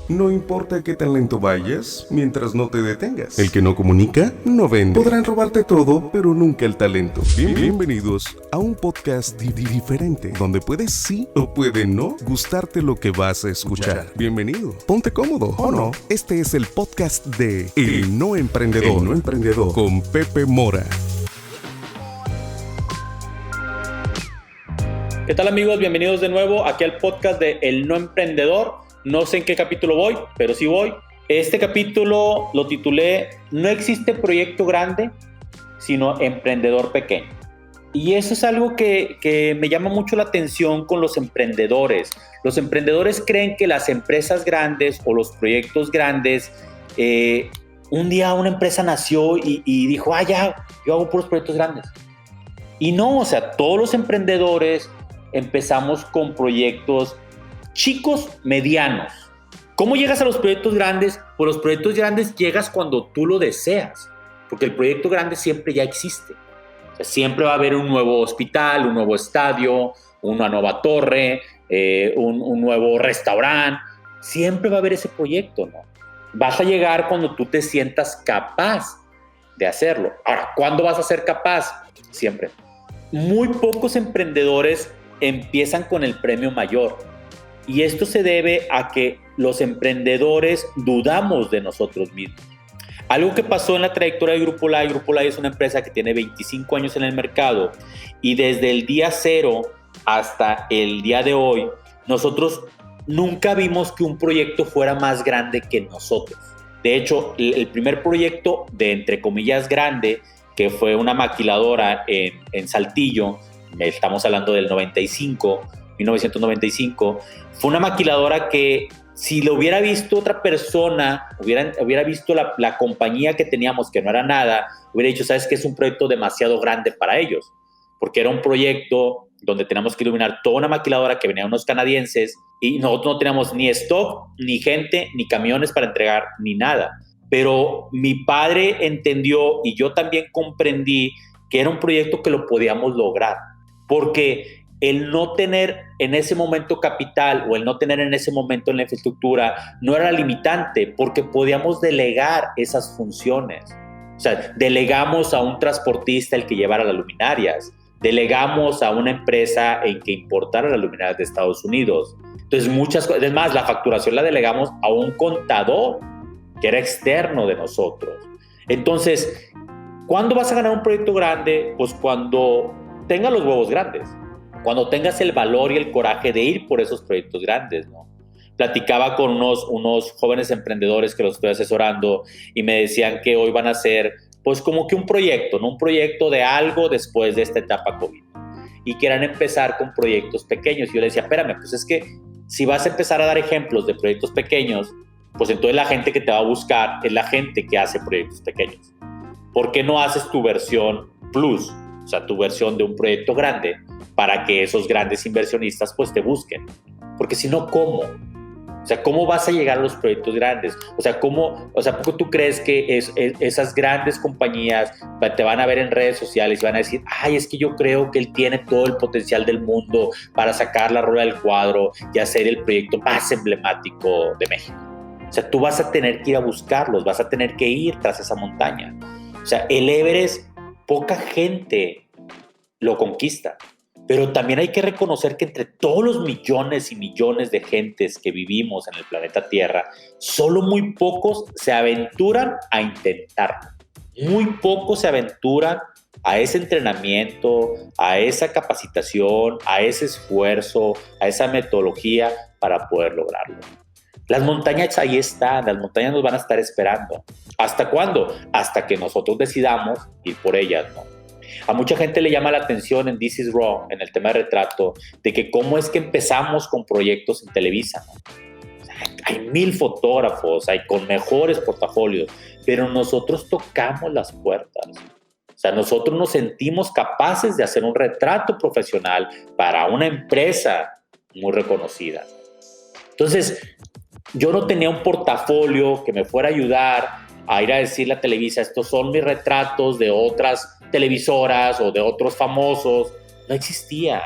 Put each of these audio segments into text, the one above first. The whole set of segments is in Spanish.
No importa qué tan lento vayas, mientras no te detengas. El que no comunica, no vende. Podrán robarte todo, pero nunca el talento. Bienvenidos a un podcast diferente, donde puede sí o puede no gustarte lo que vas a escuchar. Bienvenido. Ponte cómodo, ¿o no? Este es el podcast de El No Emprendedor. El No Emprendedor. Con Pepe Mora. ¿Qué tal, amigos? Bienvenidos de nuevo aquí al podcast de El No Emprendedor. No sé en qué capítulo voy, pero sí voy. Este capítulo lo titulé No existe proyecto grande, sino emprendedor pequeño. Y eso es algo que me llama mucho la atención con los emprendedores. Los emprendedores creen que las empresas grandes o los proyectos grandes, un día una empresa nació y dijo, ya, yo hago puros proyectos grandes. Y no, o sea, todos los emprendedores empezamos con proyectos chicos, medianos. ¿Cómo llegas a los proyectos grandes? Pues los proyectos grandes llegas cuando tú lo deseas, porque el proyecto grande siempre ya existe. O sea, siempre va a haber un nuevo hospital, un nuevo estadio, una nueva torre, un nuevo restaurante. Siempre va a haber ese proyecto, ¿no? Vas a llegar cuando tú te sientas capaz de hacerlo. Ahora, ¿cuándo vas a ser capaz? Siempre. Muy pocos emprendedores empiezan con el premio mayor, y esto se debe a que los emprendedores dudamos de nosotros mismos. Algo que pasó en la trayectoria de Grupo Lai. Grupo Lai es una empresa que tiene 25 años en el mercado, y desde el día cero hasta el día de hoy nosotros nunca vimos que un proyecto fuera más grande que nosotros. De hecho, el primer proyecto de, entre comillas, grande, que fue una maquiladora en Saltillo, estamos hablando del 1995, fue una maquiladora que si lo hubiera visto otra persona, hubiera visto la compañía que teníamos, que no era nada, hubiera dicho, ¿sabes qué? Es un proyecto demasiado grande para ellos, porque era un proyecto donde teníamos que iluminar toda una maquiladora que venían unos canadienses, y nosotros no teníamos ni stock, ni gente, ni camiones para entregar, ni nada. Pero mi padre entendió, y yo también comprendí, que era un proyecto que lo podíamos lograr, porque el no tener en ese momento capital o el no tener en ese momento en la infraestructura no era limitante, porque podíamos delegar esas funciones. O sea, delegamos a un transportista el que llevara las luminarias, delegamos a una empresa en que importara las luminarias de Estados Unidos. Entonces, muchas cosas, es más, la facturación la delegamos a un contador que era externo de nosotros. Entonces, ¿cuándo vas a ganar un proyecto grande? Pues cuando tengas los huevos grandes, cuando tengas el valor y el coraje de ir por esos proyectos grandes, ¿no? Platicaba con unos jóvenes emprendedores que los estoy asesorando, y me decían que hoy van a hacer pues como que un proyecto, ¿no? Un proyecto de algo después de esta etapa COVID, y quieran empezar con proyectos pequeños. Y yo les decía, espérame, pues es que si vas a empezar a dar ejemplos de proyectos pequeños, pues entonces la gente que te va a buscar es la gente que hace proyectos pequeños. ¿Por qué no haces tu versión plus? O sea, tu versión de un proyecto grande, para que esos grandes inversionistas pues te busquen. Porque si no, ¿cómo? O sea, ¿cómo vas a llegar a los proyectos grandes? O sea, ¿por qué tú crees que esas grandes compañías te van a ver en redes sociales y van a decir, ay, es que yo creo que él tiene todo el potencial del mundo para sacar la rueda del cuadro y hacer el proyecto más emblemático de México? O sea, tú vas a tener que ir a buscarlos, vas a tener que ir tras esa montaña. O sea, el Everest, poca gente lo conquista, pero también hay que reconocer que entre todos los millones y millones de gentes que vivimos en el planeta Tierra, solo muy pocos se aventuran a intentarlo. Muy pocos se aventuran a ese entrenamiento, a esa capacitación, a ese esfuerzo, a esa metodología para poder lograrlo. Las montañas ahí están, las montañas nos van a estar esperando. ¿Hasta cuándo? Hasta que nosotros decidamos ir por ellas, ¿no? A mucha gente le llama la atención en This is Raw, en el tema de retrato, de que cómo es que empezamos con proyectos en Televisa, ¿no? O sea, hay 1000 fotógrafos, hay con mejores portafolios, pero nosotros tocamos las puertas. O sea, nosotros nos sentimos capaces de hacer un retrato profesional para una empresa muy reconocida. Entonces, yo no tenía un portafolio que me fuera a ayudar a ir a decirle a Televisa, estos son mis retratos de otras televisoras o de otros famosos. No existía.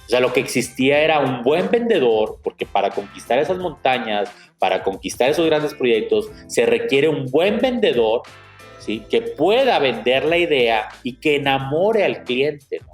O sea, lo que existía era un buen vendedor, porque para conquistar esas montañas, para conquistar esos grandes proyectos, se requiere un buen vendedor, ¿sí? Que pueda vender la idea y que enamore al cliente, ¿no?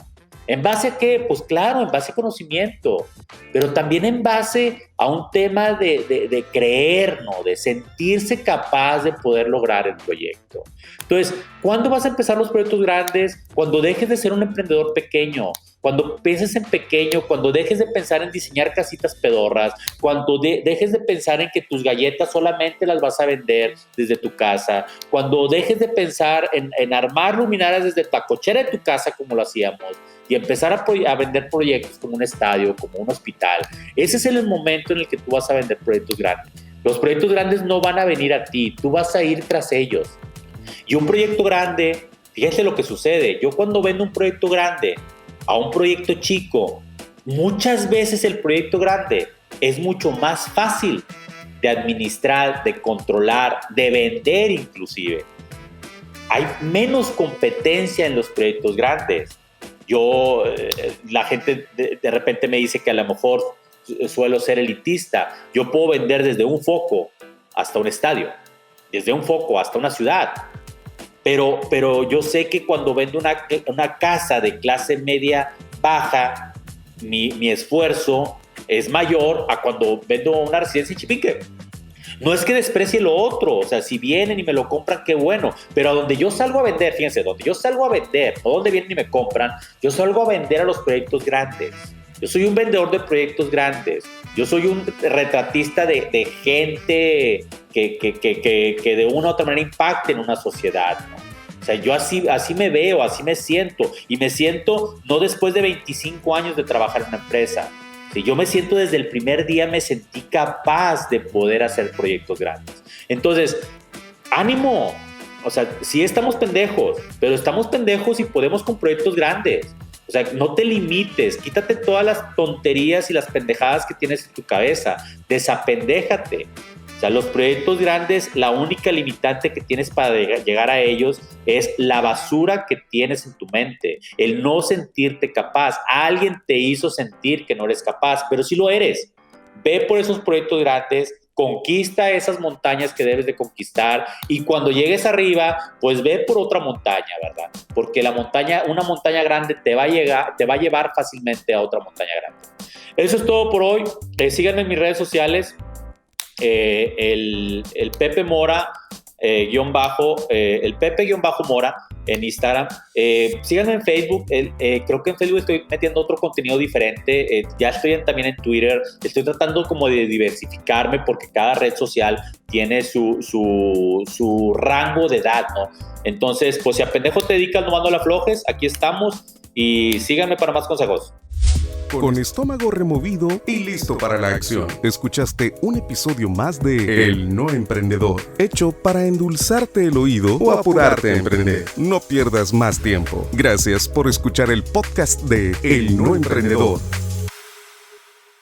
¿En base a qué? Pues claro, en base a conocimiento, pero también en base a un tema de creer, ¿no? De sentirse capaz de poder lograr el proyecto. Entonces, ¿cuándo vas a empezar los proyectos grandes? Cuando dejes de ser un emprendedor pequeño, cuando pienses en pequeño, cuando dejes de pensar en diseñar casitas pedorras, cuando dejes de pensar en que tus galletas solamente las vas a vender desde tu casa, cuando dejes de pensar en armar luminarias desde la cochera de tu casa como lo hacíamos y empezar a vender proyectos como un estadio, como un hospital. Ese es el momento en el que tú vas a vender proyectos grandes. Los proyectos grandes no van a venir a ti, tú vas a ir tras ellos. Y un proyecto grande, fíjate lo que sucede. Yo cuando vendo un proyecto grande a un proyecto chico, muchas veces el proyecto grande es mucho más fácil de administrar, de controlar, de vender inclusive. Hay menos competencia en los proyectos grandes. La gente de repente me dice que a lo mejor suelo ser elitista. Yo puedo vender desde un foco hasta un estadio, desde un foco hasta una ciudad. Pero yo sé que cuando vendo una casa de clase media baja, mi esfuerzo es mayor a cuando vendo una residencia en Chipinque. No es que desprecie lo otro, o sea, si vienen y me lo compran, qué bueno, pero a donde yo salgo a vender, fíjense, donde yo salgo a vender, no donde vienen y me compran, yo salgo a vender a los proyectos grandes. Yo soy un vendedor de proyectos grandes, yo soy un retratista de gente que de una u otra manera impacte en una sociedad, ¿no? O sea, yo así me veo, así me siento, y me siento no después de 25 años de trabajar en una empresa. Si yo me siento desde el primer día, me sentí capaz de poder hacer proyectos grandes. Entonces, ánimo. O sea, sí estamos pendejos, pero estamos pendejos y podemos con proyectos grandes. O sea, no te limites, quítate todas las tonterías y las pendejadas que tienes en tu cabeza. Desapendéjate. O sea, los proyectos grandes, la única limitante que tienes para llegar a ellos es la basura que tienes en tu mente, el no sentirte capaz. Alguien te hizo sentir que no eres capaz, pero sí lo eres. Ve por esos proyectos grandes, conquista esas montañas que debes de conquistar y cuando llegues arriba, pues ve por otra montaña, ¿verdad? Porque una montaña grande te va a llevar fácilmente a otra montaña grande. Eso es todo por hoy. Síganme en mis redes sociales. El Pepe Mora el Pepe-Mora en Instagram. Síganme en Facebook. Creo que en Facebook estoy metiendo otro contenido diferente. Ya estoy también en Twitter. Estoy tratando como de diversificarme porque cada red social tiene su rango de edad, ¿no? Entonces, pues si a pendejo te dedicas, no mando la aflojes. Aquí estamos y síganme para más consejos. Con estómago removido y listo para la acción. Escuchaste un episodio más de El No Emprendedor, hecho para endulzarte el oído o apurarte a emprender. No pierdas más tiempo. Gracias por escuchar el podcast de El No Emprendedor.